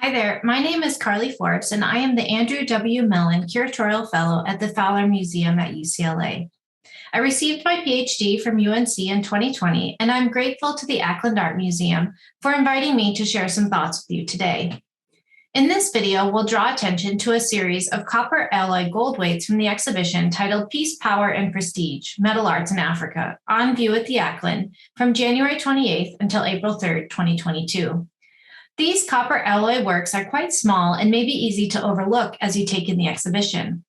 Hi there, my name is Carlee Forbes, and I am the Andrew W. Mellon Curatorial Fellow at the Fowler Museum at UCLA. I received my PhD from UNC in 2020, and I'm grateful to the Ackland Art Museum for inviting me to share some thoughts with you today. In this video, we'll draw attention to a series of copper alloy Goldweights from the exhibition titled Peace, Power, and Prestige, Metal Arts in Africa, on view at the Ackland from January 28th until April 3rd, 2022. These copper alloy works are quite small and may be easy to overlook as you take in the exhibition.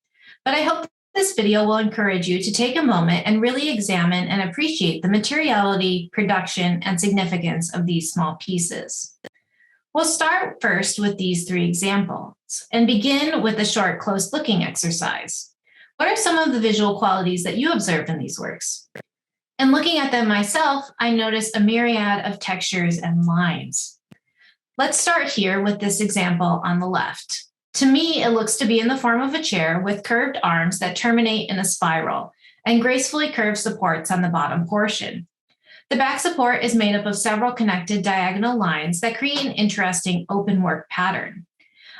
But I hope this video will encourage you to take a moment and really examine and appreciate the materiality, production, and significance of these small pieces. We'll start first with these three examples and begin with a short close looking exercise. What are some of the visual qualities that you observed in these works? In looking at them myself, I noticed a myriad of textures and lines. Let's start here with this example on the left. To me, it looks to be in the form of a chair with curved arms that terminate in a spiral and gracefully curved supports on the bottom portion. The back support is made up of several connected diagonal lines that create an interesting open work pattern.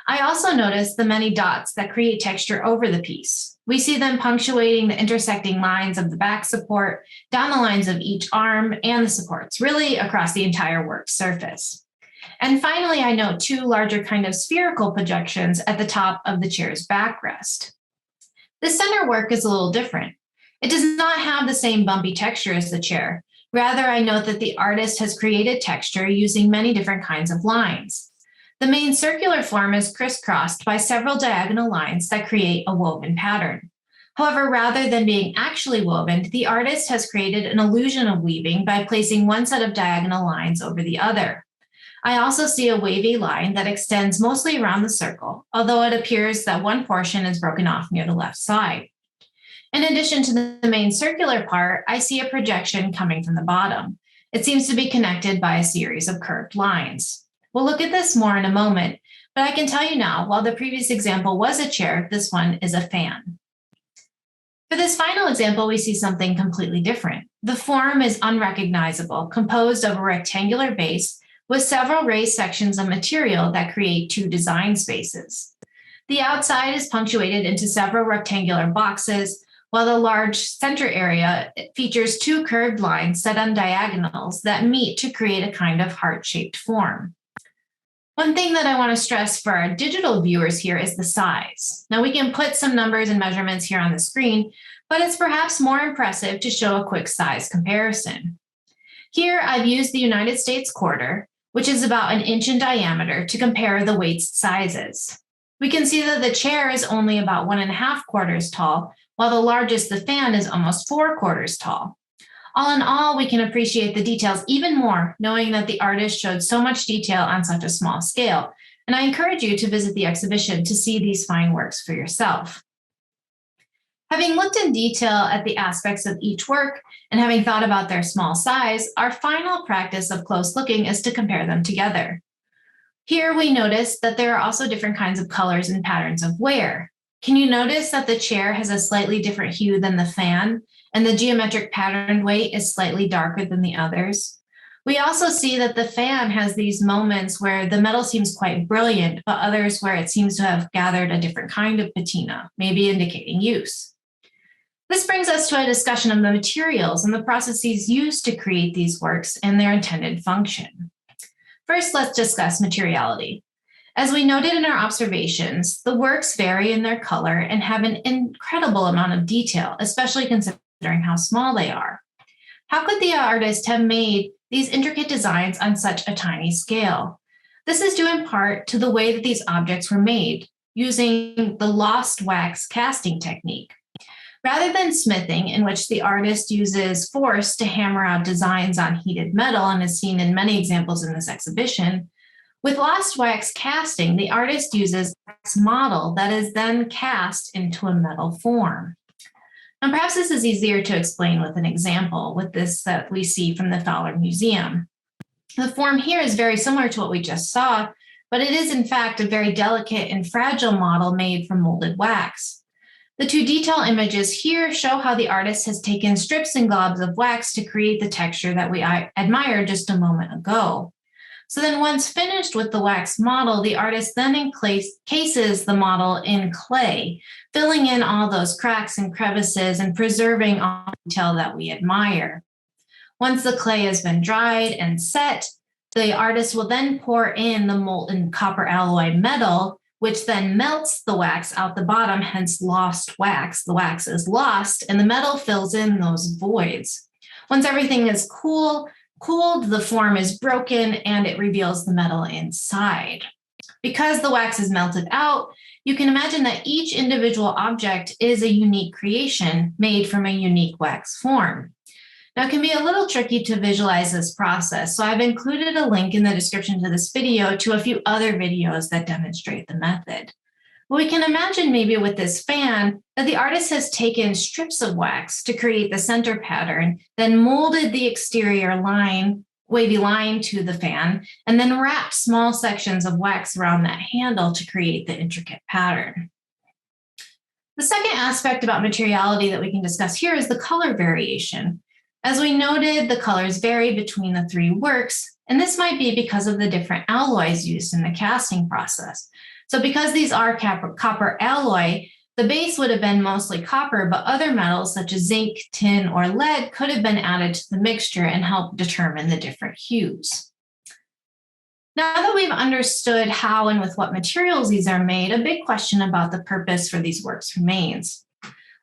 I also noticed the many dots that create texture over the piece. We see them punctuating the intersecting lines of the back support, down the lines of each arm and the supports, really across the entire work surface. And finally, I note two larger kind of spherical projections at the top of the chair's backrest. The center work is a little different. It does not have the same bumpy texture as the chair. Rather, I note that the artist has created texture using many different kinds of lines. The main circular form is crisscrossed by several diagonal lines that create a woven pattern. However, rather than being actually woven, the artist has created an illusion of weaving by placing one set of diagonal lines over the other. I also see a wavy line that extends mostly around the circle, although it appears that one portion is broken off near the left side. In addition to the main circular part, I see a projection coming from the bottom. It seems to be connected by a series of curved lines. We'll look at this more in a moment, but I can tell you now, while the previous example was a chair, this one is a fan. For this final example, we see something completely different. The form is unrecognizable, composed of a rectangular base with several raised sections of material that create two design spaces. The outside is punctuated into several rectangular boxes, while the large center area features two curved lines set on diagonals that meet to create a kind of heart-shaped form. One thing that I want to stress for our digital viewers here is the size. Now we can put some numbers and measurements here on the screen, but it's perhaps more impressive to show a quick size comparison. Here I've used the United States quarter, which is about 1 inch in diameter, to compare the weights sizes. We can see that the chair is only about 1.5 quarters tall, while the largest, the fan, is almost 4 quarters tall. All in all, we can appreciate the details even more, knowing that the artist showed so much detail on such a small scale. And I encourage you to visit the exhibition to see these fine works for yourself. Having looked in detail at the aspects of each work and having thought about their small size, our final practice of close looking is to compare them together. Here we notice that there are also different kinds of colors and patterns of wear. Can you notice that the chair has a slightly different hue than the fan, and the geometric patterned weight is slightly darker than the others? We also see that the fan has these moments where the metal seems quite brilliant, but others where it seems to have gathered a different kind of patina, maybe indicating use. This brings us to a discussion of the materials and the processes used to create these works and their intended function. First, let's discuss materiality. As we noted in our observations, the works vary in their color and have an incredible amount of detail, especially considering how small they are. How could the artist have made these intricate designs on such a tiny scale? This is due in part to the way that these objects were made, using the lost wax casting technique. Rather than smithing, in which the artist uses force to hammer out designs on heated metal and is seen in many examples in this exhibition, with lost wax casting, the artist uses a wax model that is then cast into a metal form. And perhaps this is easier to explain with an example with this that we see from the Fowler Museum. The form here is very similar to what we just saw, but it is in fact a very delicate and fragile model made from molded wax. The two detail images here show how the artist has taken strips and globs of wax to create the texture that we admired just a moment ago. So then once finished with the wax model, the artist then encases the model in clay, filling in all those cracks and crevices and preserving all the detail that we admire. Once the clay has been dried and set, the artist will then pour in the molten copper alloy metal, which then melts the wax out the bottom, hence lost wax. The wax is lost and the metal fills in those voids. Once everything is cooled, the form is broken and it reveals the metal inside. Because the wax is melted out, you can imagine that each individual object is a unique creation made from a unique wax form. Now, it can be a little tricky to visualize this process, so I've included a link in the description to this video to a few other videos that demonstrate the method. But we can imagine maybe with this fan that the artist has taken strips of wax to create the center pattern, then molded the exterior wavy line to the fan, and then wrapped small sections of wax around that handle to create the intricate pattern. The second aspect about materiality that we can discuss here is the color variation. As we noted, the colors vary between the three works, and this might be because of the different alloys used in the casting process. So because these are copper alloy, the base would have been mostly copper, but other metals such as zinc, tin, or lead could have been added to the mixture and help determine the different hues. Now that we've understood how and with what materials these are made, a big question about the purpose for these works remains.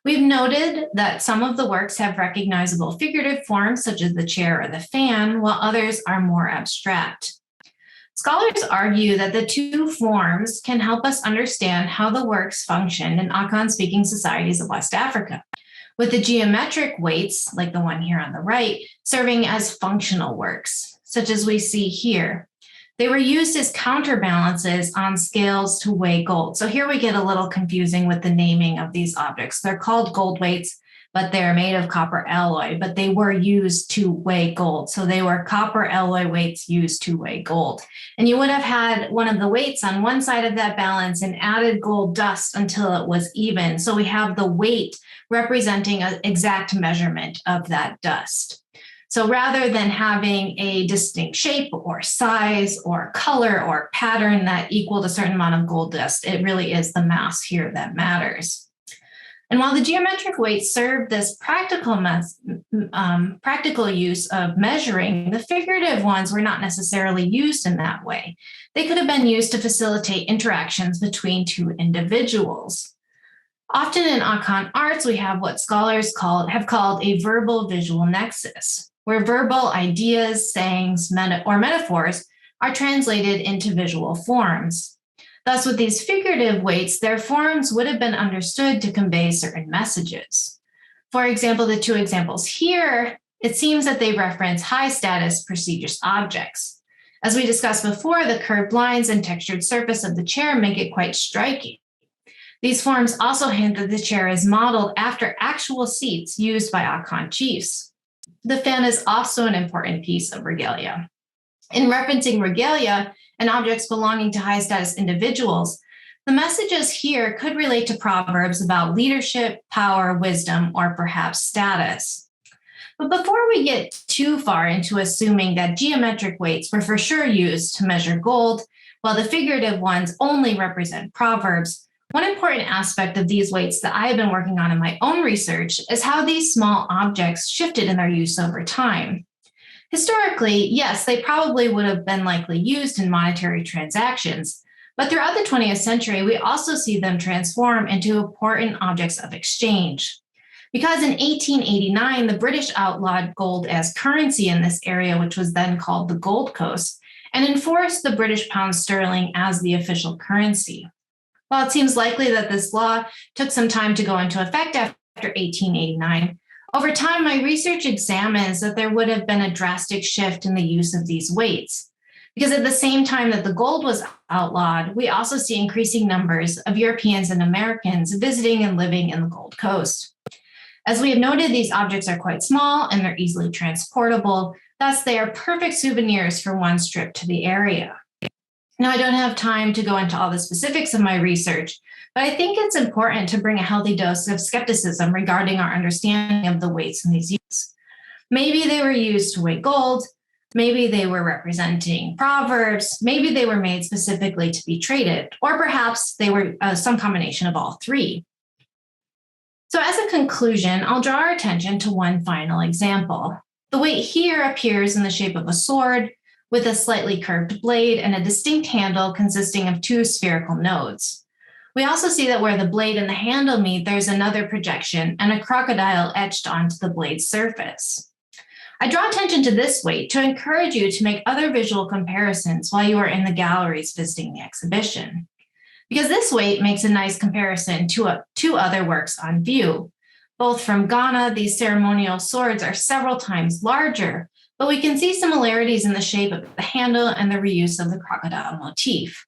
We've noted that some of the works have recognizable figurative forms, such as the chair or the fan, while others are more abstract. Scholars argue that the two forms can help us understand how the works functioned in Akan-speaking societies of West Africa, with the geometric weights, like the one here on the right, serving as functional works, such as we see here. They were used as counterbalances on scales to weigh gold. So here we get a little confusing with the naming of these objects. They're called Goldweights, but they're made of copper alloy, but they were used to weigh gold. So they were copper alloy weights used to weigh gold. And you would have had one of the weights on one side of that balance and added gold dust until it was even. So we have the weight representing an exact measurement of that dust. So rather than having a distinct shape or size or color or pattern that equaled a certain amount of gold dust, it really is the mass here that matters. And while the geometric weights serve this practical use of measuring, the figurative ones were not necessarily used in that way. They could have been used to facilitate interactions between two individuals. Often in Akan arts, we have what scholars have called a verbal visual nexus, where verbal ideas, sayings, or metaphors are translated into visual forms. Thus, with these figurative weights, their forms would have been understood to convey certain messages. For example, the two examples here, it seems that they reference high-status, prestigious objects. As we discussed before, the curved lines and textured surface of the chair make it quite striking. These forms also hint that the chair is modeled after actual seats used by Akan chiefs. The fan is also an important piece of regalia. In referencing regalia and objects belonging to high-status individuals, the messages here could relate to proverbs about leadership, power, wisdom, or perhaps status. But before we get too far into assuming that geometric weights were for sure used to measure gold, while the figurative ones only represent proverbs, one important aspect of these weights that I have been working on in my own research is how these small objects shifted in their use over time. Historically, yes, they probably would have been likely used in monetary transactions, but throughout the 20th century, we also see them transform into important objects of exchange. Because in 1889, the British outlawed gold as currency in this area, which was then called the Gold Coast, and enforced the British pound sterling as the official currency. While it seems likely that this law took some time to go into effect after 1889, over time, my research examines that there would have been a drastic shift in the use of these weights. Because at the same time that the gold was outlawed, we also see increasing numbers of Europeans and Americans visiting and living in the Gold Coast. As we have noted, these objects are quite small and they're easily transportable. Thus, they are perfect souvenirs for one's trip to the area. Now, I don't have time to go into all the specifics of my research, but I think it's important to bring a healthy dose of skepticism regarding our understanding of the weights in these uses. Maybe they were used to weigh gold, Maybe they were representing proverbs, maybe they were made specifically to be traded, or perhaps they were some combination of all three. So as a conclusion, I'll draw our attention to one final example. The weight here appears in the shape of a sword with a slightly curved blade and a distinct handle consisting of two spherical nodes. We also see that where the blade and the handle meet, there's another projection and a crocodile etched onto the blade's surface. I draw attention to this weight to encourage you to make other visual comparisons while you are in the galleries visiting the exhibition, because this weight makes a nice comparison to two other works on view. Both from Ghana, these ceremonial swords are several times larger, but we can see similarities in the shape of the handle and the reuse of the crocodile motif.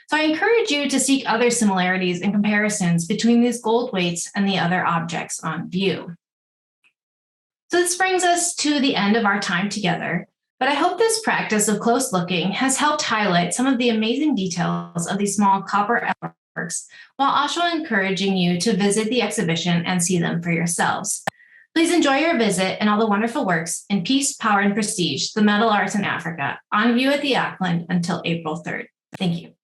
So I encourage you to seek other similarities and comparisons between these gold weights and the other objects on view. So this brings us to the end of our time together, but I hope this practice of close looking has helped highlight some of the amazing details of these small copper works, while also encouraging you to visit the exhibition and see them for yourselves. Please enjoy your visit and all the wonderful works in Peace, Power, and Prestige, the Metal Arts in Africa, on view at the Ackland until April 3rd. Thank you.